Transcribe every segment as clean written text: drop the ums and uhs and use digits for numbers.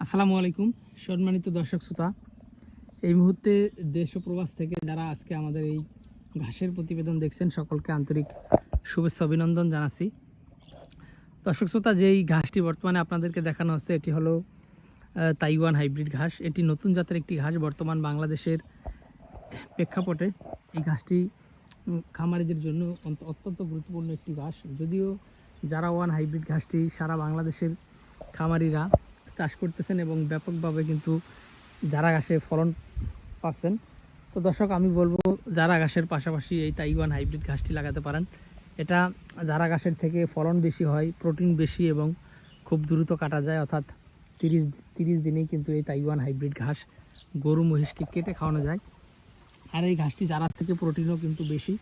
আসসালামু আলাইকুম সম্মানিত দর্শক শ্রোতা, এই মুহূর্তে দেশ ও প্রবাস থেকে যারা আজকে আমাদের এই ঘাসের প্রতিবেদন দেখছেন সকলকে আন্তরিক শুভেচ্ছা অভিনন্দন জানাচ্ছি। দর্শক শ্রোতা, যেই ঘাসটি বর্তমানে আপনাদেরকে দেখানো হচ্ছে এটি হলো তাইওয়ান হাইব্রিড ঘাস। এটি নতুন জাতের একটি ঘাস। বর্তমান বাংলাদেশের প্রেক্ষাপটে এই ঘাসটি খামারিদের জন্য অত্যন্ত গুরুত্বপূর্ণ একটি ঘাস। যদিও যারা ওয়ান হাইব্রিড ঘাসটি সারা বাংলাদেশের খামারিরা চাষ করতেছেন এবং ব্যাপকভাবে কিন্তু জারা ঘাসে ফলন পাচ্ছেন। তো দর্শক, আমি বলবো জারা ঘাসের পাশাপাশি এই তাইওয়ান হাইব্রিড ঘাসটি লাগাতে পারেন। এটা জারা ঘাসের থেকে ফলন বেশি হয়, প্রোটিন বেশি এবং খুব দ্রুত কাটা যায়, অর্থাৎ 30 দিনেই কিন্তু এই তাইওয়ান হাইব্রিড ঘাস গরু মহিষকে কেটে খাওয়ানো যায়। আর এই ঘাসটি জারার থেকে প্রোটিনও কিন্তু বেশি।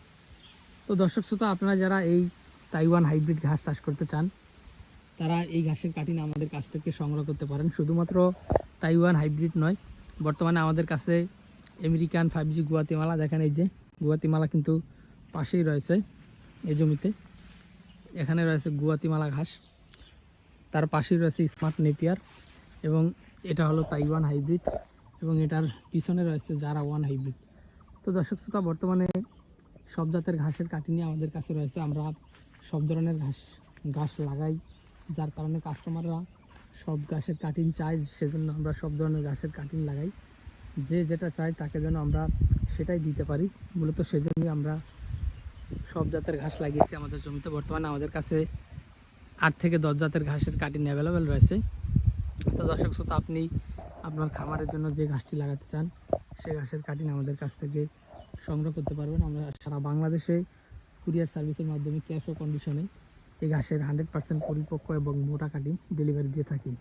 তো দর্শক শ্রোতা, আপনারা যারা এই তাইওয়ান হাইব্রিড ঘাস চাষ করতে চান তারা এই ঘাসের কাটিং আমাদের কাছ থেকে সংগ্রহ করতে পারেন। শুধুমাত্র তাইওয়ান হাইব্রিড নয়, বর্তমানে আমাদের কাছে আমেরিকান 5G গুয়াতিমালা, দেখেন এই যে গুয়াতিমালা কিন্তু পাশেই রয়েছে এই জমিতে। এখানে রয়েছে গুয়াতিমালা ঘাস, তার পাশেই রয়েছে স্মার্ট নেপিয়ার এবং এটা হলো তাইওয়ান হাইব্রিড এবং এটার পিছনে রয়েছে জারা ওয়ান হাইব্রিড। তো দর্শক শ্রোতা, বর্তমানে সব জাতের ঘাসের কাটিংই আমাদের কাছে রয়েছে। আমরা সব ধরনের ঘাস লাগাই, যার কারণে কাস্টমাররা সব ঘাসের কাটিং চায়, সেজন্য আমরা সব ধরনের ঘাসের কাটিং লাগাই। যে যেটা চায় তাকে যেন আমরা সেটাই দিতে পারি, মূলত সেজন্যই আমরা সব জাতের ঘাস লাগিয়েছি আমাদের জমিতে। বর্তমানে আমাদের কাছে 8 থেকে 10 জাতের ঘাসের কাটিং অ্যাভেলেবেল রয়েছে। তো দর্শক শ্রোতা, আপনি আপনার খামারের জন্য যে ঘাসটি লাগাতে চান সেই ঘাসের কাটিং আমাদের কাছ থেকে সংগ্রহ করতে পারবেন। আমরা সারা বাংলাদেশে কুরিয়ার সার্ভিসের মাধ্যমে ক্যাশ ও কন্ডিশনে এই ঘাসের 100% পরিপক্ক এবং মোটা কাটিং ডেলিভারি দিয়ে থাকি।